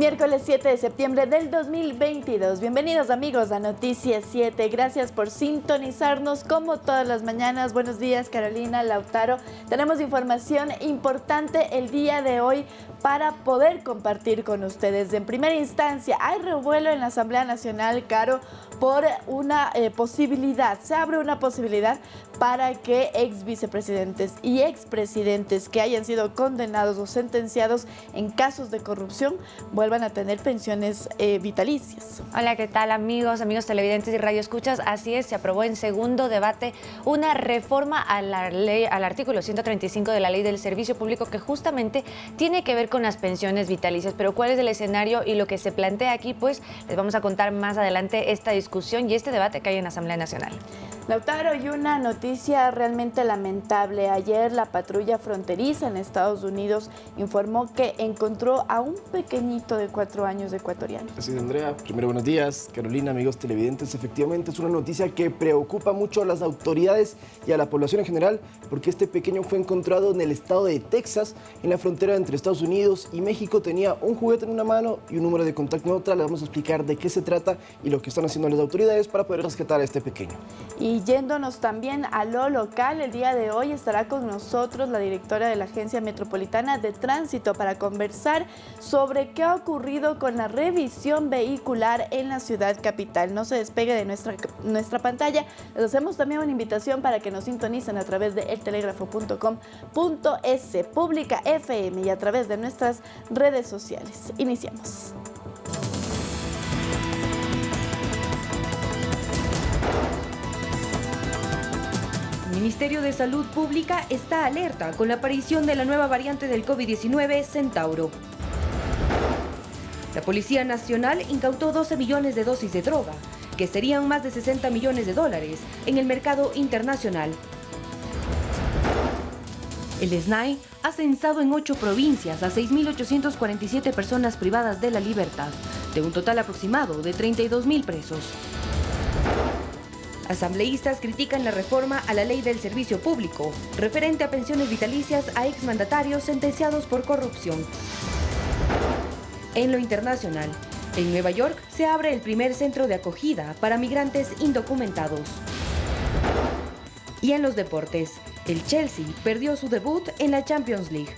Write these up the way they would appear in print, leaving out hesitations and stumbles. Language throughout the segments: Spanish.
Miércoles 7 de septiembre del 2022. Bienvenidos amigos a Noticias 7. Gracias por sintonizarnos como todas las mañanas. Buenos días Carolina, Lautaro. Tenemos información importante el día de hoy para poder compartir con ustedes. En primera instancia, hay revuelo en la Asamblea Nacional, Caro, por una posibilidad. Se abre una posibilidad para que ex vicepresidentes y expresidentes que hayan sido condenados o sentenciados en casos de corrupción vuelvan a tener pensiones vitalicias. Hola, ¿qué tal amigos televidentes y radioescuchas? Así es, se aprobó en segundo debate una reforma a la ley, al artículo 135 de la Ley del Servicio Público, que justamente tiene que ver con las pensiones vitalicias. Pero ¿cuál es el escenario y lo que se plantea aquí? Pues les vamos a contar más adelante esta discusión y este debate que hay en la Asamblea Nacional. Lautaro, y una noticia realmente lamentable. Ayer la patrulla fronteriza en Estados Unidos informó que encontró a un pequeñito de 4 años ecuatoriano. Así es, Andrea. Primero, buenos días. Carolina, amigos televidentes. Efectivamente, es una noticia que preocupa mucho a las autoridades y a la población en general, porque este pequeño fue encontrado en el estado de Texas, en la frontera entre Estados Unidos y México. Tenía un juguete en una mano y un número de contacto en otra. Les vamos a explicar de qué se trata y lo que están haciendo las autoridades para poder rescatar a este pequeño. Y yéndonos también a lo local, el día de hoy estará con nosotros la directora de la Agencia Metropolitana de Tránsito para conversar sobre qué ha ocurrido con la revisión vehicular en la ciudad capital. No se despegue de nuestra pantalla. Les hacemos también una invitación para que nos sintonicen a través de eltelegrafo.com.es, Pública FM y a través de nuestras redes sociales. Iniciamos. El Ministerio de Salud Pública está alerta con la aparición de la nueva variante del COVID-19, Centauro. La Policía Nacional incautó 12 millones de dosis de droga, que serían más de 60 millones de dólares, en el mercado internacional. El SNAI ha censado en 8 provincias a 6.847 personas privadas de la libertad, de un total aproximado de 32.000 presos. Asambleístas critican la reforma a la Ley del Servicio Público, referente a pensiones vitalicias a exmandatarios sentenciados por corrupción. En lo internacional, en Nueva York se abre el primer centro de acogida para migrantes indocumentados. Y en los deportes, el Chelsea perdió su debut en la Champions League.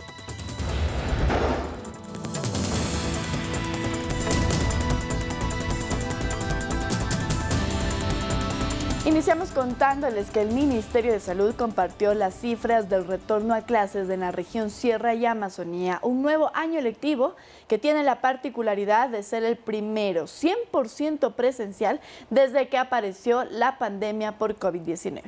Iniciamos contándoles que el Ministerio de Salud compartió las cifras del retorno a clases en la región Sierra y Amazonía, un nuevo año lectivo que tiene la particularidad de ser el primero 100% presencial desde que apareció la pandemia por COVID-19.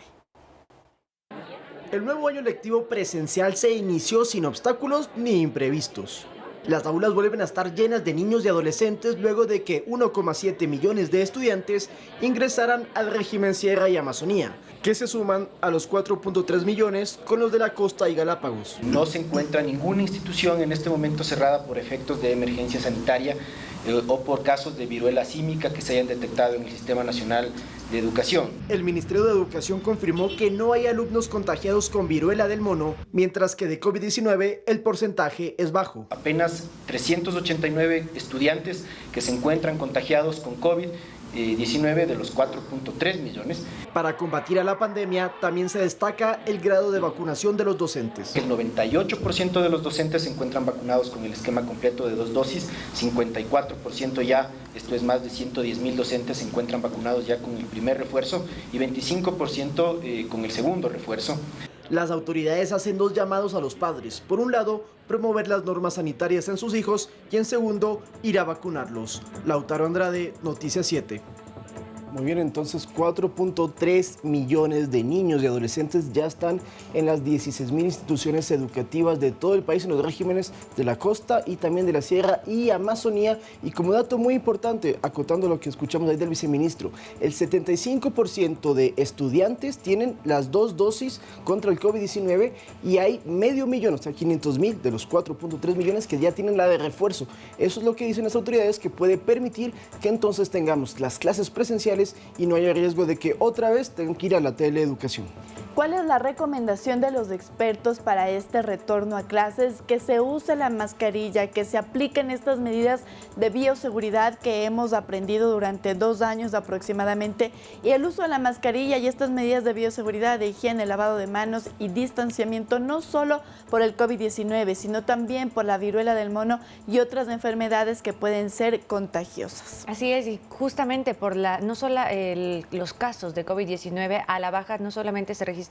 El nuevo año lectivo presencial se inició sin obstáculos ni imprevistos. Las aulas vuelven a estar llenas de niños y adolescentes luego de que 1,7 millones de estudiantes ingresaran al régimen Sierra y Amazonía, que se suman a los 4,3 millones con los de la costa y Galápagos. No se encuentra ninguna institución en este momento cerrada por efectos de emergencia sanitaria o por casos de viruela símica que se hayan detectado en el Sistema Nacional de Educación. El Ministerio de Educación confirmó que no hay alumnos contagiados con viruela del mono, mientras que de COVID-19 el porcentaje es bajo. Apenas 389 estudiantes que se encuentran contagiados con COVID-19 de los 4,3 millones. Para combatir a la pandemia también se destaca el grado de vacunación de los docentes. El 98% de los docentes se encuentran vacunados con el esquema completo de 2 dosis, 54% ya, esto es más de 110.000 docentes, se encuentran vacunados ya con el primer refuerzo y 25% con el segundo refuerzo. Las autoridades hacen 2 llamados a los padres. Por un lado, promover las normas sanitarias en sus hijos y en segundo, ir a vacunarlos. Lautaro Andrade, Noticias 7. Muy bien, entonces 4,3 millones de niños y adolescentes ya están en las 16.000 instituciones educativas de todo el país, en los regímenes de la costa y también de la Sierra y Amazonía. Y como dato muy importante, acotando lo que escuchamos ahí del viceministro, el 75% de estudiantes tienen las 2 dosis contra el COVID-19 y hay 500,000, o sea, 500,000 de los 4,3 millones que ya tienen la de refuerzo. Eso es lo que dicen las autoridades, que puede permitir que entonces tengamos las clases presenciales virtuales y no haya riesgo de que otra vez tengan que ir a la teleeducación. ¿Cuál es la recomendación de los expertos para este retorno a clases? Que se use la mascarilla, que se apliquen estas medidas de bioseguridad que hemos aprendido durante 2 años aproximadamente, y el uso de la mascarilla y estas medidas de bioseguridad, de higiene, lavado de manos y distanciamiento, no solo por el COVID-19, sino también por la viruela del mono y otras enfermedades que pueden ser contagiosas. Así es, y justamente por no solo los casos de COVID-19 a la baja no solamente se registran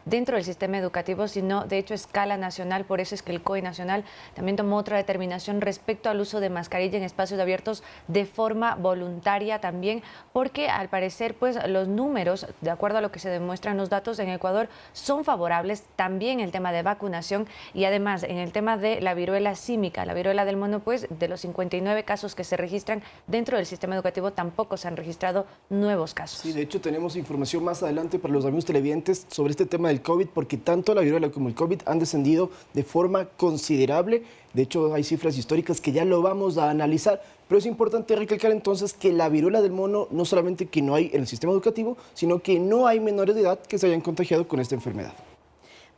dentro del sistema educativo, sino de hecho a escala nacional. Por eso es que el COE nacional también tomó otra determinación respecto al uso de mascarilla en espacios abiertos de forma voluntaria también, porque al parecer pues los números, de acuerdo a lo que se demuestran los datos en Ecuador, son favorables. También el tema de vacunación y además en el tema de la viruela símica, la viruela del mono, pues de los 59 casos que se registran dentro del sistema educativo tampoco se han registrado nuevos casos. Sí, de hecho tenemos información más adelante para los amigos televidentes sobre este tema del COVID, porque tanto la viruela como el COVID han descendido de forma considerable. De hecho, hay cifras históricas que ya lo vamos a analizar, pero es importante recalcar entonces que la viruela del mono no solamente que no hay en el sistema educativo, sino que no hay menores de edad que se hayan contagiado con esta enfermedad.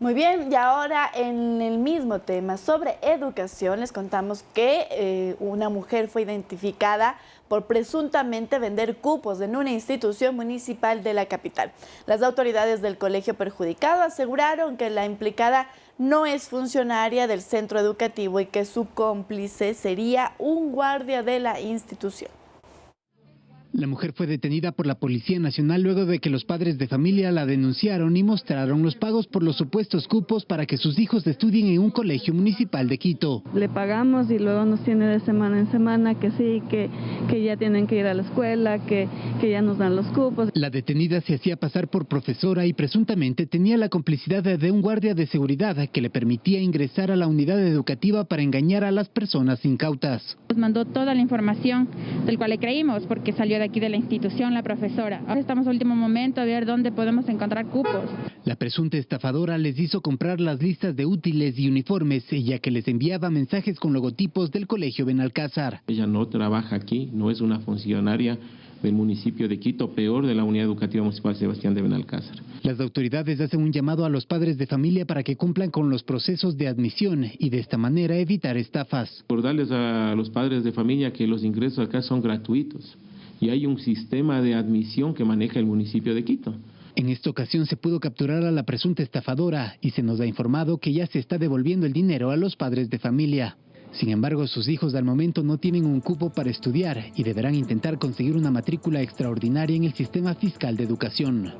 Muy bien, y ahora en el mismo tema sobre educación les contamos que una mujer fue identificada por presuntamente vender cupos en una institución municipal de la capital. Las autoridades del colegio perjudicado aseguraron que la implicada no es funcionaria del centro educativo y que su cómplice sería un guardia de la institución. La mujer fue detenida por la Policía Nacional luego de que los padres de familia la denunciaron y mostraron los pagos por los supuestos cupos para que sus hijos estudien en un colegio municipal de Quito. Le pagamos y luego nos tiene de semana en semana que sí, que ya tienen que ir a la escuela, que ya nos dan los cupos. La detenida se hacía pasar por profesora y presuntamente tenía la complicidad de un guardia de seguridad que le permitía ingresar a la unidad educativa para engañar a las personas incautas. Nos mandó toda la información del cual le creímos porque salió de aquí de la institución la profesora. Ahora estamos a último momento a ver dónde podemos encontrar cupos. La presunta estafadora les hizo comprar las listas de útiles y uniformes, ya que les enviaba mensajes con logotipos del colegio Benalcázar. Ella no trabaja aquí, no es una funcionaria del municipio de Quito, peor de la Unidad Educativa Municipal Sebastián de Benalcázar. Las autoridades hacen un llamado a los padres de familia para que cumplan con los procesos de admisión y de esta manera evitar estafas. Recordarles a los padres de familia que los ingresos acá son gratuitos y hay un sistema de admisión que maneja el municipio de Quito. En esta ocasión se pudo capturar a la presunta estafadora y se nos ha informado que ya se está devolviendo el dinero a los padres de familia. Sin embargo, sus hijos al momento no tienen un cupo para estudiar y deberán intentar conseguir una matrícula extraordinaria en el sistema fiscal de educación.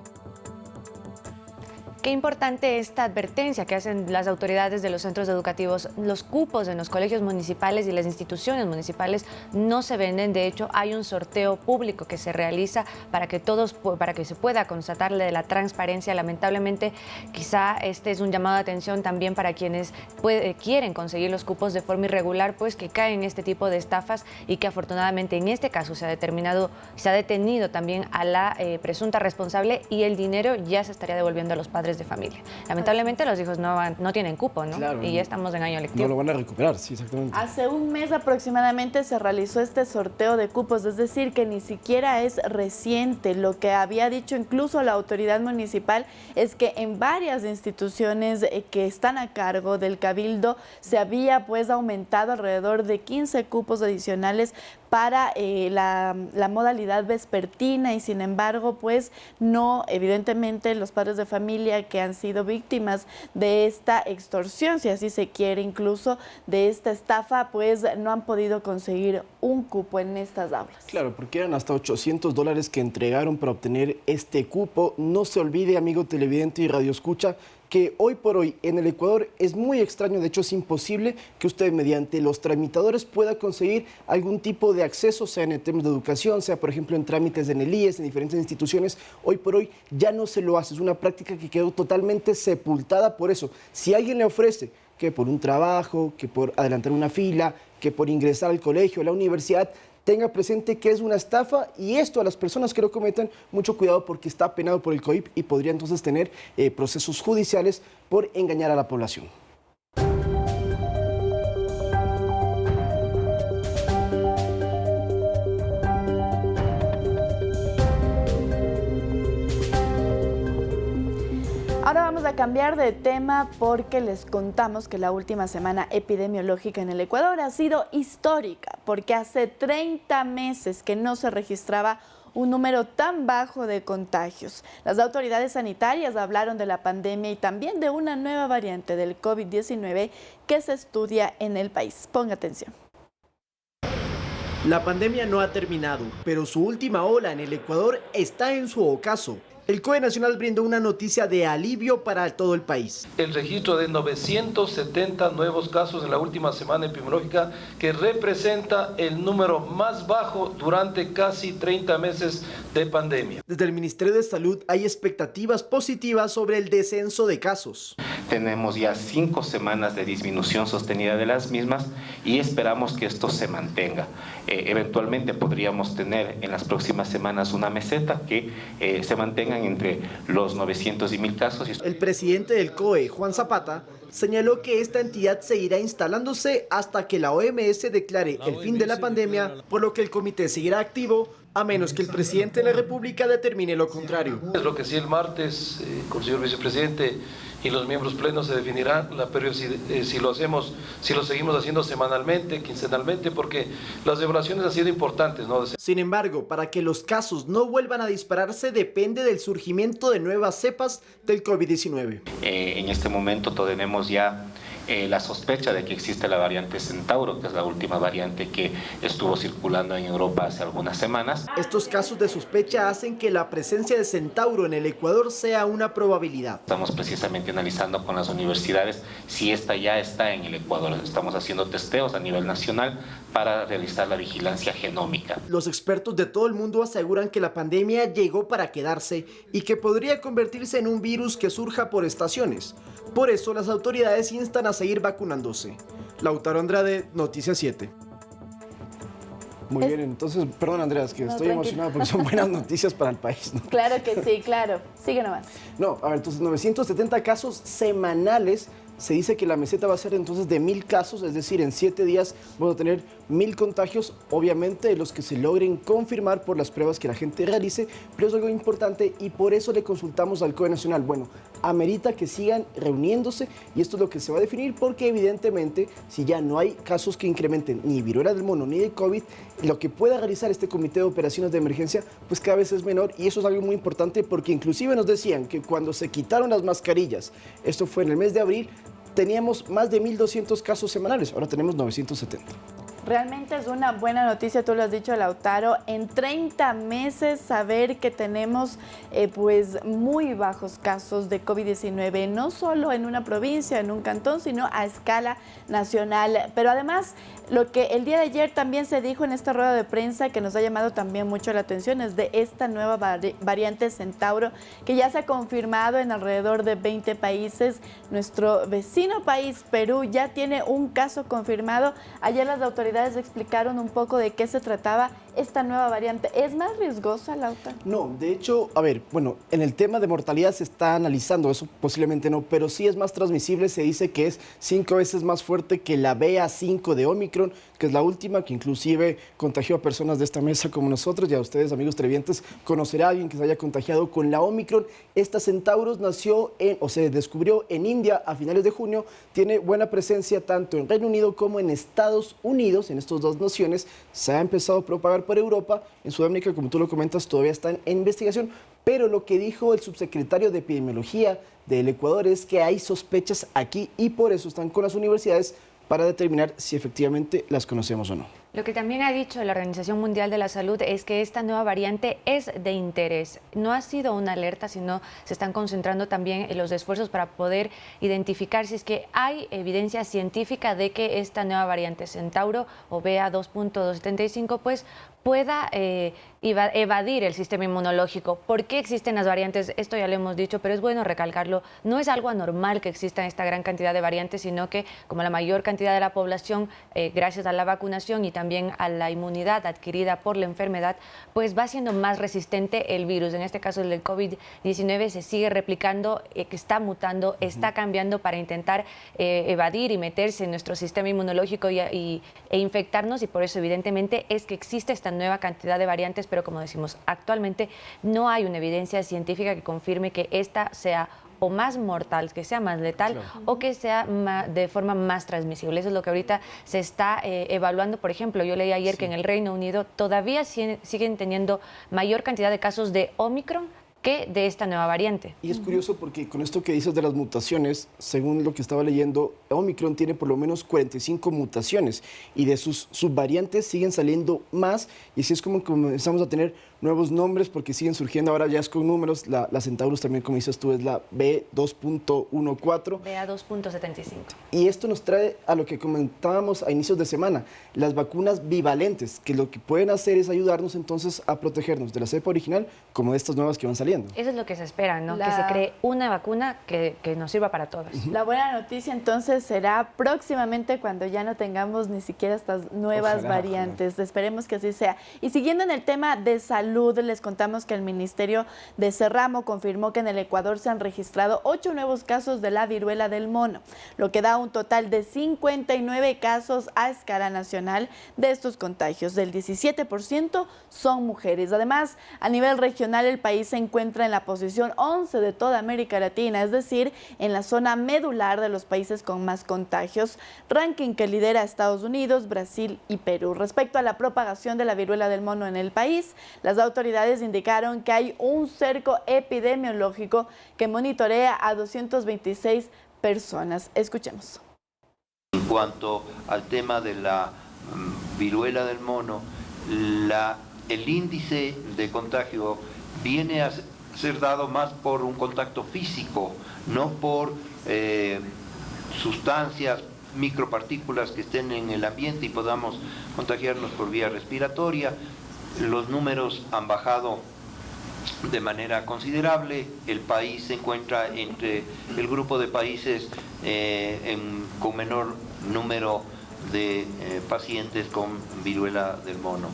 Qué importante esta advertencia que hacen las autoridades de los centros educativos. Los cupos en los colegios municipales y las instituciones municipales no se venden. De hecho, hay un sorteo público que se realiza para que se pueda constatar la transparencia. Lamentablemente, quizá este es un llamado de atención también para quienes quieren conseguir los cupos de forma irregular, pues que caen en este tipo de estafas y que afortunadamente en este caso se ha detenido también a la presunta responsable y el dinero ya se estaría devolviendo a los padres de familia. Lamentablemente los hijos no tienen cupo, ¿no? Claro, y ya estamos en año lectivo. No lo van a recuperar, sí, exactamente. Hace un mes aproximadamente se realizó este sorteo de cupos, es decir, que ni siquiera es reciente. Lo que había dicho incluso la autoridad municipal es que en varias instituciones que están a cargo del Cabildo se había pues aumentado alrededor de 15 cupos adicionales para la modalidad vespertina y sin embargo pues no, evidentemente los padres de familia que han sido víctimas de esta extorsión, si así se quiere, incluso de esta estafa, pues no han podido conseguir un cupo en estas aulas. Claro, porque eran hasta $800 que entregaron para obtener este cupo. No se olvide, amigo televidente y radioescucha, que hoy por hoy en el Ecuador es muy extraño, de hecho es imposible que usted mediante los tramitadores pueda conseguir algún tipo de acceso, sea en temas de educación, sea por ejemplo en trámites en el IES, en diferentes instituciones. Hoy por hoy ya no se lo hace, es una práctica que quedó totalmente sepultada. Por eso, si alguien le ofrece que por un trabajo, que por adelantar una fila, que por ingresar al colegio, a la universidad, tenga presente que es una estafa y esto a las personas que lo cometan, mucho cuidado porque está penado por el COIP y podría entonces tener procesos judiciales por engañar a la población. Ahora vamos a cambiar de tema porque les contamos que la última semana epidemiológica en el Ecuador ha sido histórica, porque hace 30 meses que no se registraba un número tan bajo de contagios. Las autoridades sanitarias hablaron de la pandemia y también de una nueva variante del COVID-19 que se estudia en el país. Ponga atención. La pandemia no ha terminado, pero su última ola en el Ecuador está en su ocaso. El COE Nacional brindó una noticia de alivio para todo el país. El registro de 970 nuevos casos en la última semana epidemiológica, que representa el número más bajo durante casi 30 meses de pandemia. Desde el Ministerio de Salud hay expectativas positivas sobre el descenso de casos. Tenemos ya 5 semanas de disminución sostenida de las mismas y esperamos que esto se mantenga. Eventualmente podríamos tener en las próximas semanas una meseta que se mantenga entre los 900 y 1000 casos. El presidente del COE, Juan Zapata, señaló que esta entidad seguirá instalándose hasta que la OMS declare el fin de la pandemia, por lo que el comité seguirá activo a menos que el presidente de la República determine lo contrario. Es lo que sí el martes con el señor vicepresidente y los miembros plenos se definirá la periodicidad, si lo seguimos haciendo semanalmente, quincenalmente, porque las evaluaciones han sido importantes, ¿no? Sin embargo, para que los casos no vuelvan a dispararse depende del surgimiento de nuevas cepas del COVID-19. En este momento tenemos ya la sospecha de que existe la variante Centauro, que es la última variante que estuvo circulando en Europa hace algunas semanas. Estos casos de sospecha hacen que la presencia de Centauro en el Ecuador sea una probabilidad. Estamos precisamente analizando con las universidades si esta ya está en el Ecuador. Estamos haciendo testeos a nivel nacional para realizar la vigilancia genómica. Los expertos de todo el mundo aseguran que la pandemia llegó para quedarse y que podría convertirse en un virus que surja por estaciones. Por eso las autoridades instan a seguir vacunándose. Lautaro Andrade, Noticias 7. Muy bien, entonces, perdón Andreas, que estoy emocionado porque son buenas noticias para el país, ¿no? Claro que sí, claro. Sigue nomás. No, a ver, entonces 970 casos semanales. Se dice que la meseta va a ser entonces de 1000 casos, es decir, en 7 días vamos a tener 1000 contagios, obviamente los que se logren confirmar por las pruebas que la gente realice, pero es algo importante y por eso le consultamos al COE Nacional. Bueno, amerita que sigan reuniéndose y esto es lo que se va a definir porque evidentemente si ya no hay casos que incrementen ni viruela del mono ni de COVID, lo que pueda realizar este comité de operaciones de emergencia pues cada vez es menor y eso es algo muy importante porque inclusive nos decían que cuando se quitaron las mascarillas, esto fue en el mes de abril, teníamos más de 1200 casos semanales, ahora tenemos 970. Realmente es una buena noticia, tú lo has dicho, Lautaro, en 30 meses saber que tenemos pues muy bajos casos de COVID-19, no solo en una provincia, en un cantón, sino a escala nacional. Pero además, lo que el día de ayer también se dijo en esta rueda de prensa, que nos ha llamado también mucho la atención, es de esta nueva variante Centauro, que ya se ha confirmado en alrededor de 20 países. Nuestro vecino país, Perú, ya tiene un caso confirmado. Ayer las autoridades explicaron un poco de qué se trataba esta nueva variante. ¿Es más riesgosa, Lauta? No, de hecho, a ver, bueno, en el tema de mortalidad se está analizando, eso posiblemente no, pero sí es más transmisible, se dice que es 5 veces más fuerte que la BA5 de Omicron, que es la última, que inclusive contagió a personas de esta mesa como nosotros y a ustedes, amigos televidentes, conocerá a alguien que se haya contagiado con la Omicron. Esta Centauros nació o se descubrió en India a finales de junio, tiene buena presencia tanto en Reino Unido como en Estados Unidos, en estas dos naciones, se ha empezado a propagar por Europa, en Sudamérica, como tú lo comentas, todavía están en investigación, pero lo que dijo el subsecretario de Epidemiología del Ecuador es que hay sospechas aquí y por eso están con las universidades para determinar si efectivamente las conocemos o no. Lo que también ha dicho la Organización Mundial de la Salud es que esta nueva variante es de interés. No ha sido una alerta, sino se están concentrando también en los esfuerzos para poder identificar si es que hay evidencia científica de que esta nueva variante Centauro o BA2.275 pues pueda evadir el sistema inmunológico. ¿Por qué existen las variantes? Esto ya lo hemos dicho, pero es bueno recalcarlo. No es algo anormal que exista esta gran cantidad de variantes, sino que como la mayor cantidad de la población, gracias a la vacunación y también a la inmunidad adquirida por la enfermedad, pues va siendo más resistente el virus. En este caso el del COVID-19 se sigue replicando, que está mutando, está cambiando para intentar evadir y meterse en nuestro sistema inmunológico e infectarnos, y por eso evidentemente es que existe esta nueva cantidad de variantes, pero como decimos, actualmente no hay una evidencia científica que confirme que esta sea o más mortal, que sea más letal, o que sea de forma más transmisible. Eso es lo que ahorita se está evaluando. Por ejemplo, yo leí ayer que en el Reino Unido todavía siguen teniendo mayor cantidad de casos de Omicron que de esta nueva variante. Y es curioso porque con esto que dices de las mutaciones, según lo que estaba leyendo, Omicron tiene por lo menos 45 mutaciones y de sus subvariantes siguen saliendo más, y así es como comenzamos a tener nuevos nombres porque siguen surgiendo ahora ya es con números. La Centaurus también, como dices tú, es la B2.14. BA2.75. Y esto nos trae a lo que comentábamos a inicios de semana, las vacunas bivalentes, que lo que pueden hacer es ayudarnos entonces a protegernos de la cepa original como de estas nuevas que van saliendo. Eso es lo que se espera, ¿no? Que se cree una vacuna que nos sirva para todos. La buena noticia entonces será próximamente cuando ya no tengamos ni siquiera estas nuevas variantes. Esperemos que así sea. Y siguiendo en el tema de salud, les contamos que el Ministerio de Cerramo confirmó que en el Ecuador se han registrado 8 nuevos casos de la viruela del mono, lo que da un total de 59 casos a escala nacional. De estos contagios, del 17% son mujeres. Además, a nivel regional, el país se encuentra en la posición 11 de toda América Latina, es decir, en la zona medular de los países con más contagios, ranking que lidera Estados Unidos, Brasil y Perú. Respecto a la propagación de la viruela del mono en el país, las autoridades indicaron que hay un cerco epidemiológico que monitorea a 226 personas. Escuchemos. En cuanto al tema de la viruela del mono, el índice de contagio viene a ser dado más por un contacto físico, no por sustancias, micropartículas que estén en el ambiente y podamos contagiarnos por vía respiratoria. Los números han bajado de manera considerable. El país se encuentra entre el grupo de países con menor número de pacientes con viruela del mono.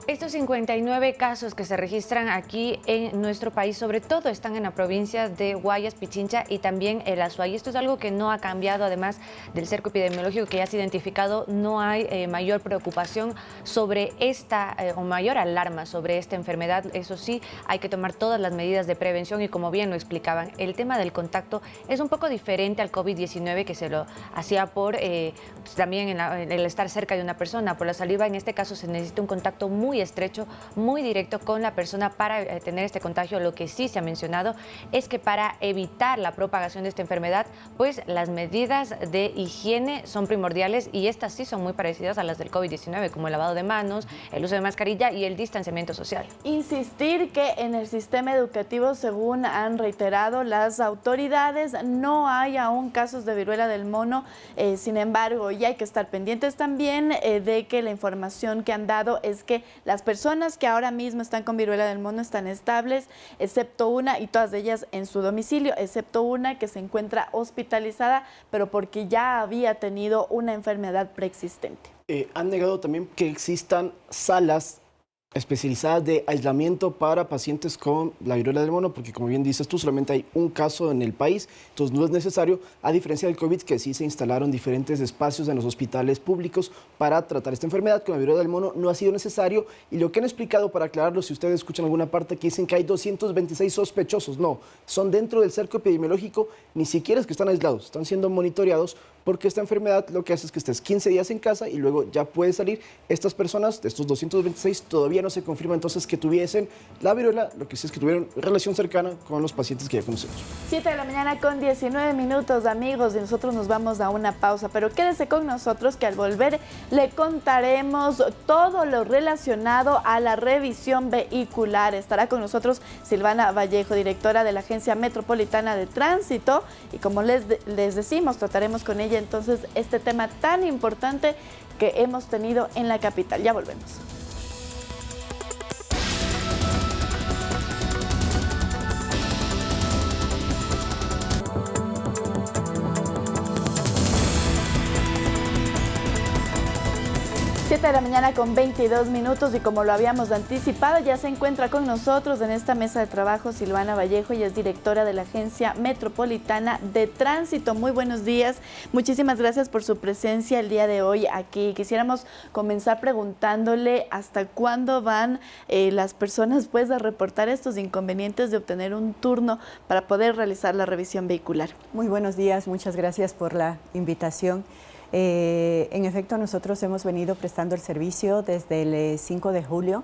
Estos 59 casos que se registran aquí en nuestro país, sobre todo están en la provincia de Guayas, Pichincha y también el Azuay. Esto es algo que no ha cambiado, además del cerco epidemiológico que ya se ha identificado. No hay mayor preocupación sobre esta o mayor alarma sobre esta enfermedad. Eso sí, hay que tomar todas las medidas de prevención y, como bien lo explicaban, el tema del contacto es un poco diferente al COVID-19, que se lo hacía por también en el estar cerca de una persona, por la saliva. En este caso se necesita un contacto muy estrecho, muy directo con la persona para tener este contagio. Lo que sí se ha mencionado es que para evitar la propagación de esta enfermedad, pues las medidas de higiene son primordiales, y estas sí son muy parecidas a las del COVID-19, como el lavado de manos, el uso de mascarilla y el distanciamiento social. Insistir que en el sistema educativo, según han reiterado las autoridades, no hay aún casos de viruela del mono. Sin embargo, y hay que estar pendientes también de que la información que han dado es que las personas que ahora mismo están con viruela del mono están estables, excepto una, y todas ellas en su domicilio, excepto una que se encuentra hospitalizada, pero porque ya había tenido una enfermedad preexistente. Han negado también que existan salas especializadas de aislamiento para pacientes con la viruela del mono, porque como bien dices tú, solamente hay un caso en el país, entonces no es necesario, a diferencia del COVID, que sí se instalaron diferentes espacios en los hospitales públicos para tratar esta enfermedad. Con la viruela del mono no ha sido necesario, y lo que han explicado, para aclararlo, si ustedes escuchan alguna parte que dicen que hay 226 sospechosos, no, son dentro del cerco epidemiológico, ni siquiera es que están aislados, están siendo monitoreados, porque esta enfermedad lo que hace es que estés 15 días en casa y luego ya puedes salir. Estas personas, de estos 226, todavía no se confirma entonces que tuviesen la viruela, lo que sí es que tuvieron relación cercana con los pacientes que ya conocemos. 7 de la mañana con 19 minutos, amigos, y nosotros nos vamos a una pausa, pero quédese con nosotros que al volver le contaremos todo lo relacionado a la revisión vehicular. Estará con nosotros Silvana Vallejo, directora de la Agencia Metropolitana de Tránsito, y como les decimos, trataremos con ella entonces este tema tan importante que hemos tenido en la capital. Ya volvemos. 7 de la mañana con 22 minutos y como lo habíamos anticipado, ya se encuentra con nosotros en esta mesa de trabajo Silvana Vallejo, ella es directora de la Agencia Metropolitana de Tránsito. Muy buenos días, muchísimas gracias por su presencia el día de hoy aquí. Quisiéramos comenzar preguntándole hasta cuándo van las personas pues a reportar estos inconvenientes de obtener un turno para poder realizar la revisión vehicular. Muy buenos días, muchas gracias por la invitación. En efecto, nosotros hemos venido prestando el servicio desde el 5 de julio,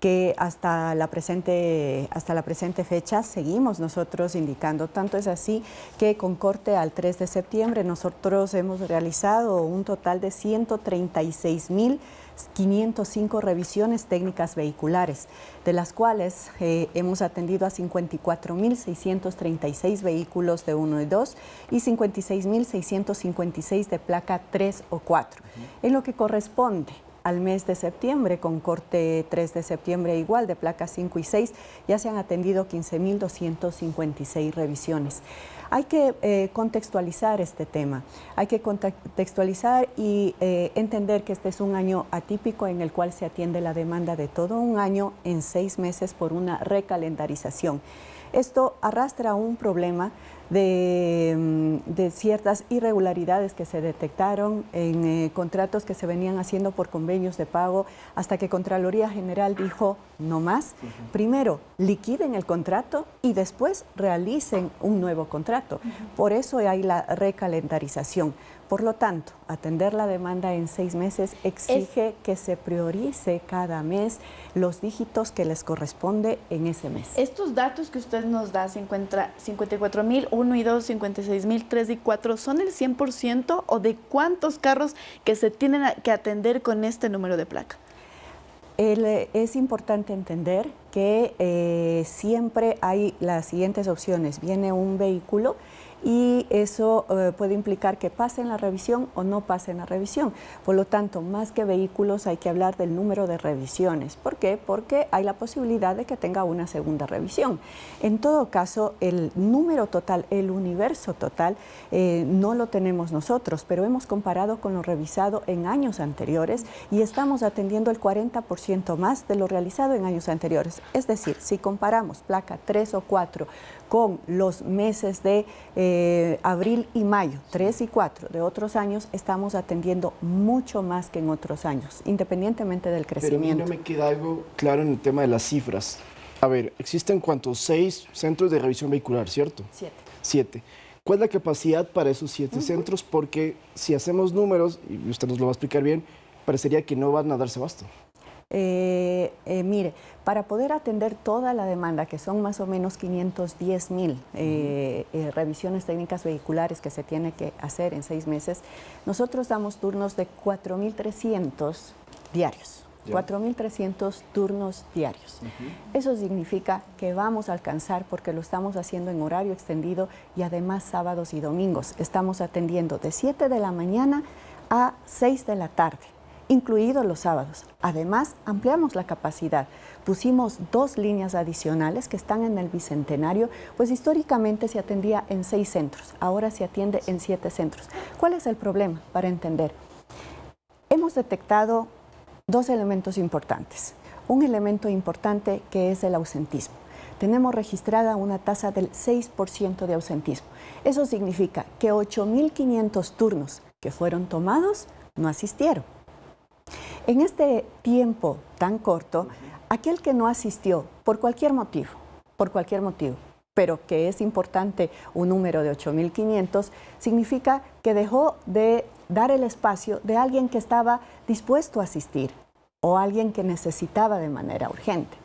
que hasta la presente fecha seguimos nosotros indicando. Tanto es así que con corte al 3 de septiembre nosotros hemos realizado un total de 136.505 revisiones técnicas vehiculares, de las cuales hemos atendido a 54.636 vehículos de 1 y 2 y 56.656 de placa 3 o 4. En lo que corresponde al mes de septiembre, con corte 3 de septiembre igual, de placas 5 y 6, ya se han atendido 15.256 revisiones. Hay que contextualizar este tema, hay que contextualizar y entender que este es un año atípico en el cual se atiende la demanda de todo un año en 6 meses por una recalendarización. Esto arrastra un problema de ciertas irregularidades que se detectaron en contratos que se venían haciendo por convenios de pago, hasta que Contraloría General dijo no más. Primero liquiden el contrato y después realicen un nuevo contrato. Por eso hay la recalendarización. Por lo tanto, atender la demanda en 6 meses exige que se priorice cada mes los dígitos que les corresponde en ese mes. Estos datos que usted nos da, 54.000, 1 y 2, 56.000, 3 y 4, ¿son el 100% o de cuántos carros que se tienen que atender con este número de placa? Es importante entender que siempre hay las siguientes opciones. Viene un vehículo y eso puede implicar que pasen la revisión o no pasen la revisión. Por lo tanto, más que vehículos hay que hablar del número de revisiones. ¿Por qué? Porque hay la posibilidad de que tenga una segunda revisión. En todo caso, el número total, el universo total, no lo tenemos nosotros, pero hemos comparado con lo revisado en años anteriores y estamos atendiendo el 40% más de lo realizado en años anteriores. Es decir, si comparamos placa 3 o 4 con los meses de abril y mayo, 3 y 4 de otros años, estamos atendiendo mucho más que en otros años, independientemente del crecimiento. Pero a mí no me queda algo claro en el tema de las cifras. A ver, existen ¿cuántos? 6 centros de revisión vehicular, ¿cierto? 7. ¿Cuál es la capacidad para esos 7 centros? Porque si hacemos números, y usted nos lo va a explicar bien, parecería que no van a darse abasto. Mire, para poder atender toda la demanda, que son más o menos 510.000 revisiones técnicas vehiculares que se tiene que hacer en 6 meses, nosotros damos turnos de 4.300 diarios. 4.300 turnos diarios. Eso significa que vamos a alcanzar, porque lo estamos haciendo en horario extendido y además sábados y domingos. Estamos atendiendo de 7 de la mañana a 6 de la tarde. Incluidos los sábados. Además, ampliamos la capacidad. Pusimos 2 líneas adicionales que están en el Bicentenario, pues históricamente se atendía en 6 centros, ahora se atiende en 7 centros. ¿Cuál es el problema? Para entender, hemos detectado 2 elementos importantes. Un elemento importante que es el ausentismo. Tenemos registrada una tasa del 6% de ausentismo. Eso significa que 8.500 turnos que fueron tomados no asistieron. En este tiempo tan corto, aquel que no asistió por cualquier motivo, pero que es importante un número de 8.500, significa que dejó de dar el espacio de alguien que estaba dispuesto a asistir o alguien que necesitaba de manera urgente.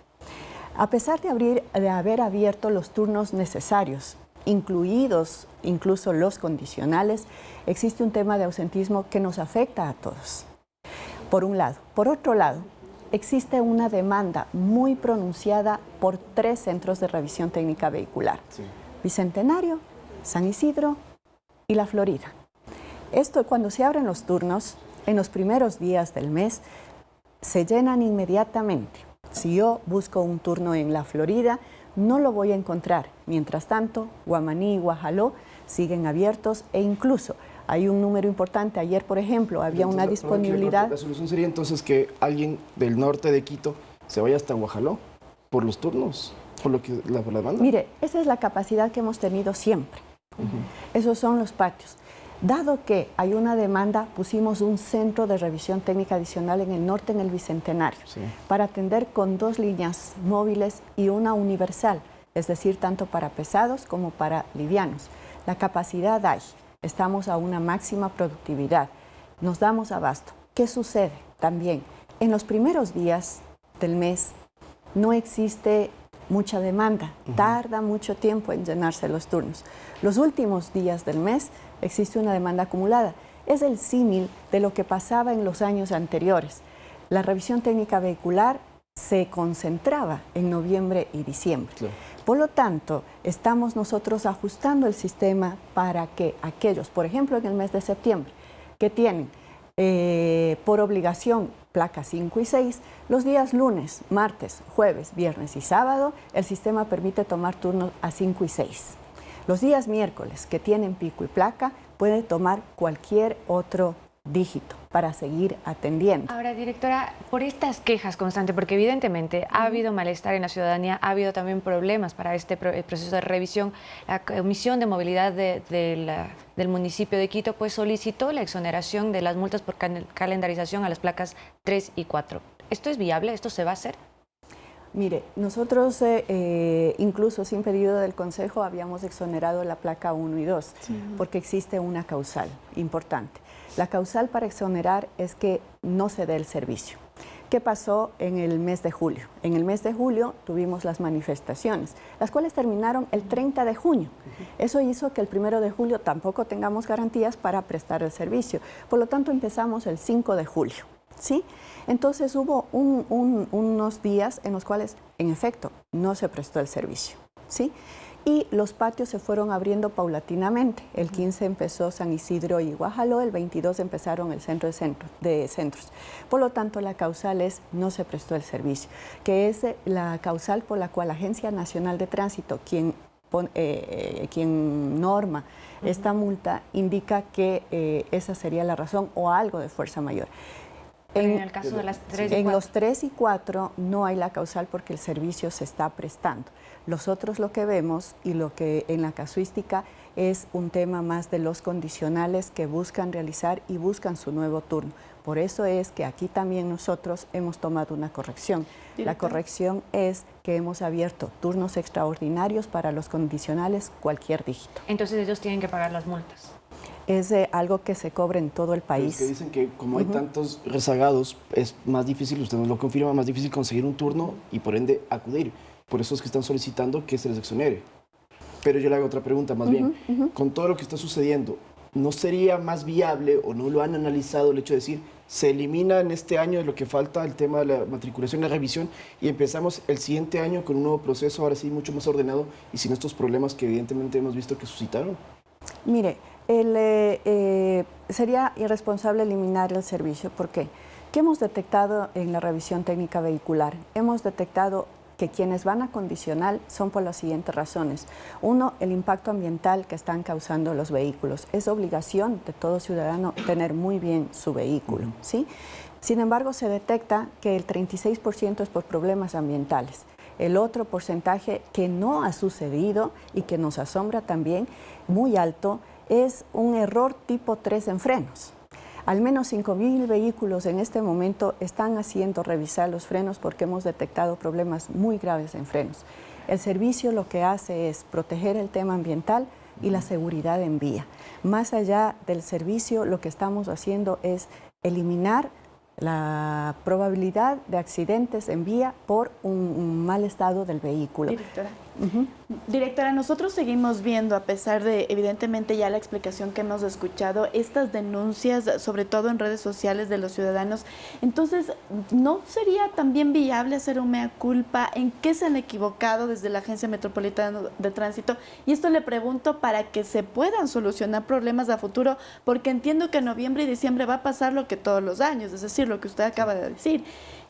A pesar de haber abierto los turnos necesarios, incluidos incluso los condicionales, existe un tema de ausentismo que nos afecta a todos. Por un lado. Por otro lado, existe una demanda muy pronunciada por 3 centros de revisión técnica vehicular. Bicentenario, San Isidro y La Florida. Esto, cuando se abren los turnos, en los primeros días del mes, se llenan inmediatamente. Si yo busco un turno en La Florida, no lo voy a encontrar. Mientras tanto, Guamaní y Guajaló siguen abiertos e incluso hay un número importante. Ayer, por ejemplo, había una disponibilidad. La solución sería entonces que alguien del norte de Quito se vaya hasta Guajaló por los turnos, por la demanda. Mire, esa es la capacidad que hemos tenido siempre. Esos son los patios. Dado que hay una demanda, pusimos un centro de revisión técnica adicional en el norte, en el Bicentenario, para atender con 2 líneas móviles y una universal, es decir, tanto para pesados como para livianos. La capacidad hay, estamos a una máxima productividad, nos damos abasto. ¿Qué sucede? También, en los primeros días del mes no existe mucha demanda, tarda mucho tiempo en llenarse los turnos. Los últimos días del mes existe una demanda acumulada. Es el símil de lo que pasaba en los años anteriores. La revisión técnica vehicular se concentraba en noviembre y diciembre. Claro. Por lo tanto, estamos nosotros ajustando el sistema para que aquellos, por ejemplo en el mes de septiembre, que tienen por obligación placas 5 y 6, los días lunes, martes, jueves, viernes y sábado, el sistema permite tomar turnos a 5 y 6. Los días miércoles que tienen pico y placa pueden tomar cualquier otro dígito para seguir atendiendo. Ahora, directora, por estas quejas constantes, porque evidentemente ha habido malestar en la ciudadanía, ha habido también problemas para este proceso de revisión, la Comisión de Movilidad del municipio de Quito pues solicitó la exoneración de las multas por calendarización a las placas 3 y 4. ¿Esto es viable? ¿Esto se va a hacer? Mire, nosotros incluso sin pedido del Consejo habíamos exonerado la placa 1 y 2 porque existe una causal importante. La causal para exonerar es que no se dé el servicio. ¿Qué pasó en el mes de julio? En el mes de julio tuvimos las manifestaciones, las cuales terminaron el 30 de junio. Eso hizo que el 1 de julio tampoco tengamos garantías para prestar el servicio. Por lo tanto, empezamos el 5 de julio. ¿Sí? Entonces hubo unos días en los cuales, en efecto, no se prestó el servicio, ¿sí? Y los patios se fueron abriendo paulatinamente. El 15 empezó San Isidro y Guajaló, el 22 empezaron el centro de centros. Por lo tanto, la causal es no se prestó el servicio, que es la causal por la cual la Agencia Nacional de Tránsito, quien norma esta multa, indica que esa sería la razón o algo de fuerza mayor. En el caso de las 3 y 4. En los 3 y 4 no hay la causal porque el servicio se está prestando. Los otros lo que vemos y lo que en la casuística es un tema más de los condicionales que buscan realizar y buscan su nuevo turno. Por eso es que aquí también nosotros hemos tomado una corrección. La corrección es que hemos abierto turnos extraordinarios para los condicionales cualquier dígito. Entonces ellos tienen que pagar las multas. Es algo que se cobra en todo el país. Es que dicen que como hay tantos rezagados, es más difícil, usted nos lo confirma, más difícil conseguir un turno y por ende acudir. Por eso es que están solicitando que se les exonere. Pero yo le hago otra pregunta, más bien, con todo lo que está sucediendo, ¿no sería más viable o no lo han analizado el hecho de decir, se elimina en este año de lo que falta el tema de la matriculación y la revisión y empezamos el siguiente año con un nuevo proceso, ahora sí mucho más ordenado y sin estos problemas que evidentemente hemos visto que suscitaron? Mire, sería irresponsable eliminar el servicio. ¿Por qué? ¿Qué hemos detectado en la revisión técnica vehicular? Hemos detectado que quienes van a condicional son por las siguientes razones. Uno, el impacto ambiental que están causando los vehículos. Es obligación de todo ciudadano tener muy bien su vehículo, ¿sí? Sin embargo, se detecta que el 36% es por problemas ambientales. El otro porcentaje que no ha sucedido y que nos asombra también, muy alto, es un error tipo 3 en frenos. Al menos 5.000 vehículos en este momento están haciendo revisar los frenos porque hemos detectado problemas muy graves en frenos. El servicio lo que hace es proteger el tema ambiental y la seguridad en vía. Más allá del servicio, lo que estamos haciendo es eliminar la probabilidad de accidentes en vía por un mal estado del vehículo. Directora. Directora, nosotros seguimos viendo, a pesar de evidentemente ya la explicación que hemos escuchado, estas denuncias, sobre todo en redes sociales de los ciudadanos. Entonces, ¿no sería también viable hacer un mea culpa? ¿En qué se han equivocado desde la Agencia Metropolitana de Tránsito? Y esto le pregunto para que se puedan solucionar problemas a futuro, porque entiendo que en noviembre y diciembre va a pasar lo que todos los años, es decir, lo que usted acaba de decir,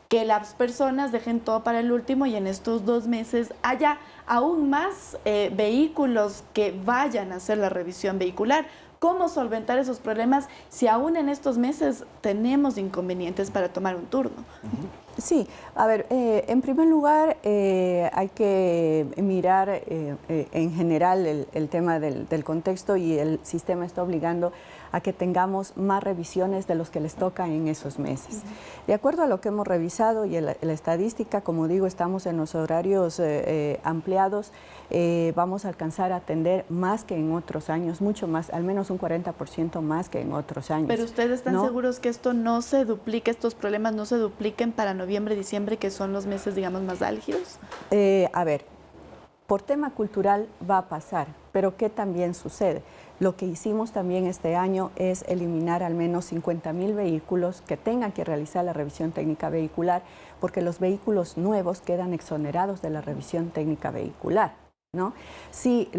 que las personas dejen todo para el último y en estos 2 meses haya aún más vehículos que vayan a hacer la revisión vehicular, ¿Cómo solventar esos problemas si aún en estos meses tenemos inconvenientes para tomar un turno? Sí, a ver, en primer lugar hay que mirar en general el tema del contexto, y el sistema está obligando a que tengamos más revisiones de los que les toca en esos meses. De acuerdo a lo que hemos revisado y la estadística, como digo, estamos en los horarios ampliados, vamos a alcanzar a atender más que en otros años, mucho más, al menos un 40% más que en otros años. Pero ustedes están seguros que esto no se duplique, estos problemas no se dupliquen para noviembre, diciembre, que son los meses, digamos, más álgidos. A ver, por tema cultural va a pasar, pero ¿qué también sucede? Lo que hicimos también este año es eliminar al menos 50,000 vehículos que tengan que realizar la revisión técnica vehicular, porque los vehículos nuevos quedan exonerados de la revisión técnica vehicular, ¿no? Si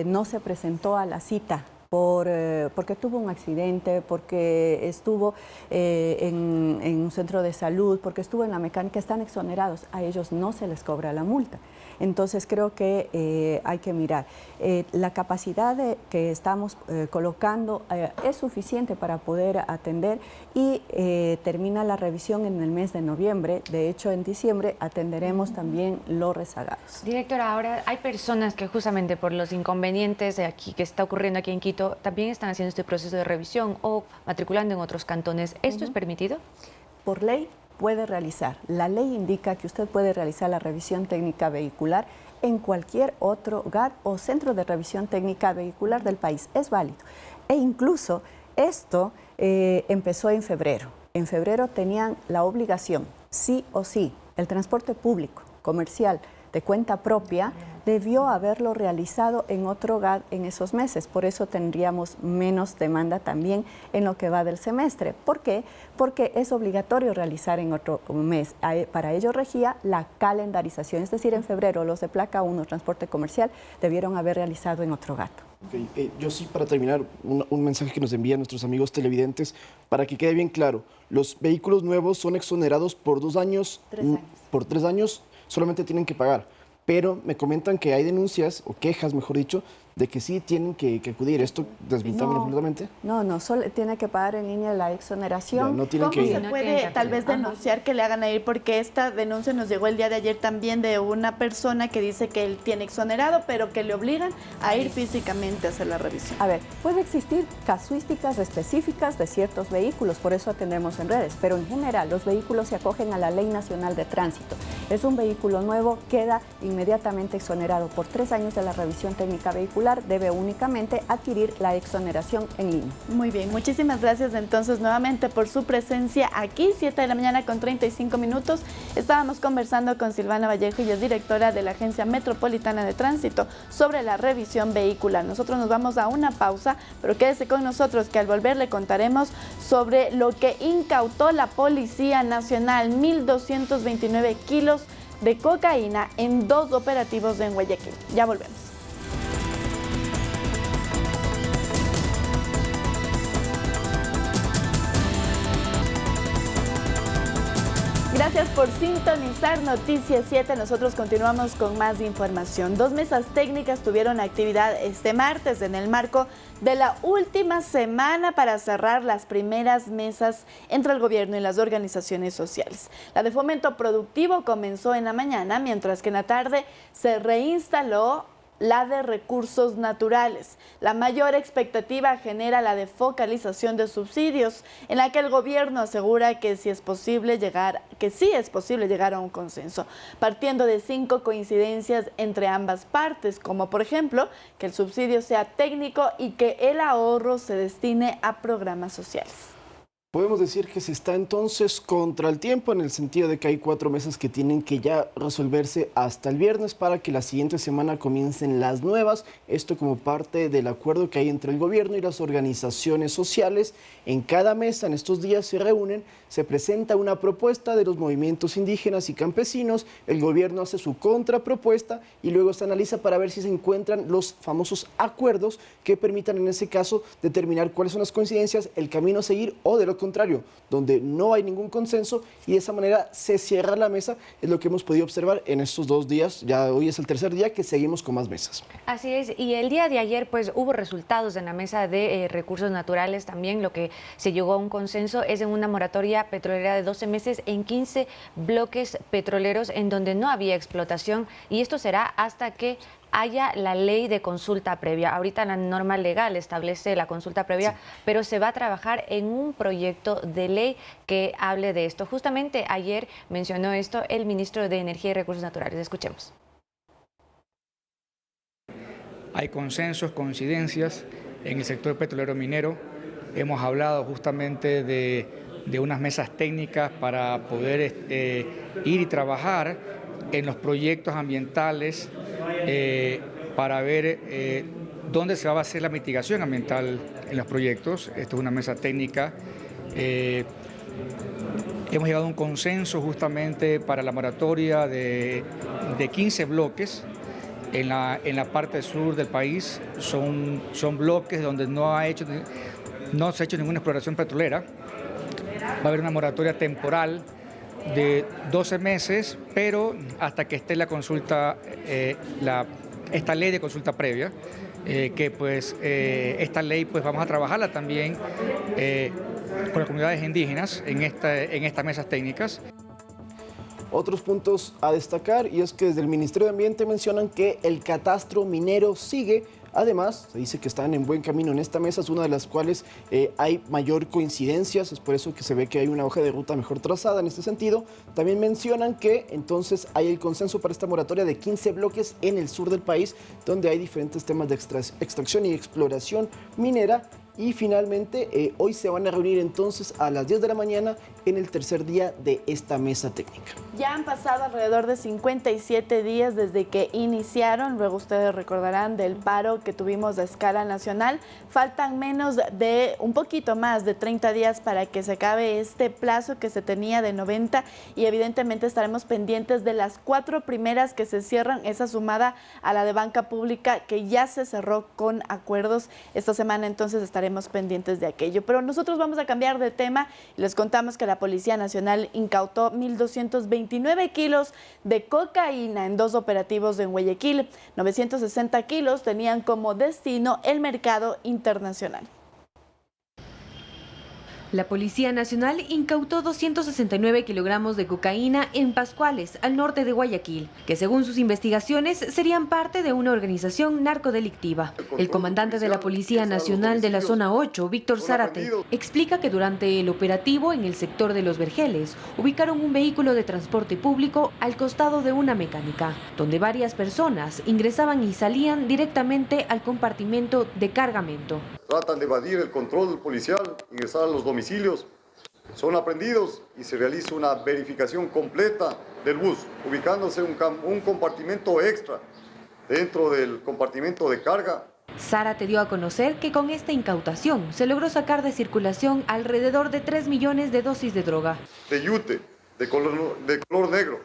no se presentó a la cita porque tuvo un accidente, porque estuvo en un centro de salud, porque estuvo en la mecánica, están exonerados, a ellos no se les cobra la multa. Entonces creo que hay que mirar. La capacidad que estamos colocando es suficiente para poder atender, y termina la revisión en el mes de noviembre. De hecho, en diciembre atenderemos también los rezagados. Directora, ahora hay personas que justamente por los inconvenientes de aquí que está ocurriendo aquí en Quito también están haciendo este proceso de revisión o matriculando en otros cantones. ¿Esto es permitido? Por ley puede realizar. La ley indica que usted puede realizar la revisión técnica vehicular en cualquier otro hogar o centro de revisión técnica vehicular del país. Es válido. E incluso esto empezó en febrero. En febrero tenían la obligación, sí o sí, el transporte público, comercial, de cuenta propia, debió haberlo realizado en otro hogar en esos meses. Por eso tendríamos menos demanda también en lo que va del semestre. ¿Por qué? Porque es obligatorio realizar en otro mes. Para ello regía la calendarización, es decir, en febrero los de placa 1, transporte comercial, debieron haber realizado en otro hogar. Okay. Yo sí, para terminar, un mensaje que nos envían nuestros amigos televidentes, para que quede bien claro: los vehículos nuevos son exonerados por 2 años, 3 años. Por 3 años solamente tienen que pagar. Pero me comentan que hay denuncias, o quejas, mejor dicho, de que sí tienen que acudir. ¿Esto desmintámelo completamente? No, solo tiene que pagar en línea la exoneración. Ya, no tienen ¿Cómo que ir. se puede tal vez denunciar que le hagan a ir? Porque esta denuncia nos llegó el día de ayer también de una persona que dice que él tiene exonerado, pero que le obligan a ir físicamente a hacer la revisión. A ver, puede existir casuísticas específicas de ciertos vehículos, por eso atendemos en redes, pero en general los vehículos se acogen a la Ley Nacional de Tránsito. Es un vehículo nuevo, queda inmediatamente exonerado por 3 años de la revisión técnica vehicular, debe únicamente adquirir la exoneración en línea. Muy bien, muchísimas gracias entonces nuevamente por su presencia aquí, 7 de la mañana con 35 minutos. Estábamos conversando con Silvana Vallejo, y es directora de la Agencia Metropolitana de Tránsito, sobre la revisión vehicular. Nosotros nos vamos a una pausa, pero quédese con nosotros, que al volver le contaremos sobre lo que incautó la Policía Nacional: 1.229 kilos de cocaína en 2 operativos en Guayaquil. Ya volvemos. Gracias por sintonizar Noticias 7. Nosotros continuamos con más información. 2 mesas técnicas tuvieron actividad este martes en el marco de la última semana para cerrar las primeras mesas entre el gobierno y las organizaciones sociales. La de Fomento Productivo comenzó en la mañana, mientras que en la tarde se reinstaló la de Recursos Naturales. La mayor expectativa genera la de Focalización de Subsidios, en la que el gobierno asegura que sí es posible llegar a un consenso, partiendo de 5 coincidencias entre ambas partes, como por ejemplo que el subsidio sea técnico y que el ahorro se destine a programas sociales. Podemos decir que se está entonces contra el tiempo, en el sentido de que hay 4 mesas que tienen que ya resolverse hasta el viernes para que la siguiente semana comiencen las nuevas. Esto como parte del acuerdo que hay entre el gobierno y las organizaciones sociales. En cada mesa, en estos días se reúnen, se presenta una propuesta de los movimientos indígenas y campesinos, el gobierno hace su contrapropuesta y luego se analiza para ver si se encuentran los famosos acuerdos que permitan en ese caso determinar cuáles son las coincidencias, el camino a seguir, o de lo contrario contrario, donde no hay ningún consenso y de esa manera se cierra la mesa, es lo que hemos podido observar en estos 2 días. Ya hoy es el tercer día que seguimos con más mesas. Así es, y el día de ayer pues hubo resultados en la mesa de recursos naturales también. Lo que se llegó a un consenso es en una moratoria petrolera de 12 meses en 15 bloques petroleros en donde no había explotación, y esto será hasta que haya la ley de consulta previa. Ahorita la norma legal establece la consulta previa, sí, pero se va a trabajar en un proyecto de ley que hable de esto. Justamente ayer mencionó esto el ministro de Energía y Recursos Naturales. Escuchemos. Hay consensos, coincidencias en el sector petrolero minero. Hemos hablado justamente de unas mesas técnicas para poder ir y trabajar en los proyectos ambientales para ver dónde se va a hacer la mitigación ambiental en los proyectos. Esto es una mesa técnica. Hemos llegado a un consenso justamente para la moratoria de 15 bloques en la parte sur del país. Son bloques donde no se ha hecho ninguna exploración petrolera. Va a haber una moratoria temporal de 12 meses, pero hasta que esté la consulta, esta ley de consulta previa, que pues esta ley pues vamos a trabajarla también con las comunidades indígenas en estas mesas técnicas. Otros puntos a destacar, y es que desde el Ministerio de Ambiente mencionan que el catastro minero sigue. Además, se dice que están en buen camino en esta mesa, es una de las cuales hay mayor coincidencias, es por eso que se ve que hay una hoja de ruta mejor trazada en este sentido. También mencionan que entonces hay el consenso para esta moratoria de 15 bloques en el sur del país, donde hay diferentes temas de extracción y exploración minera. Y finalmente, hoy se van a reunir entonces a las 10 de la mañana en el tercer día de esta mesa técnica. Ya han pasado alrededor de 57 días desde que iniciaron, luego ustedes recordarán del paro que tuvimos a escala nacional. Faltan menos de, un poquito más de 30 días para que se acabe este plazo que se tenía de 90, y evidentemente estaremos pendientes de las 4 primeras que se cierran, esa sumada a la de banca pública que ya se cerró con acuerdos esta semana, entonces estaremos pendientes de aquello. Pero nosotros vamos a cambiar de tema y les contamos que la Policía Nacional incautó 1.229 kilos de cocaína en 2 operativos en Guayaquil. 960 kilos tenían como destino el mercado internacional. La Policía Nacional incautó 269 kilogramos de cocaína en Pascuales, al norte de Guayaquil, que según sus investigaciones serían parte de una organización narcodelictiva. El comandante de la Policía Nacional de la Zona 8, Víctor Zárate, explica que durante el operativo en el sector de Los Vergeles ubicaron un vehículo de transporte público al costado de una mecánica, donde varias personas ingresaban y salían directamente al compartimento de cargamento. Tratan de evadir el control policial, ingresar a los domicilios, son aprendidos y se realiza una verificación completa del bus, ubicándose un compartimento extra dentro del compartimento de carga. Zárate dio a conocer que con esta incautación se logró sacar de circulación alrededor de 3 millones de dosis de droga. De yute, de color negro,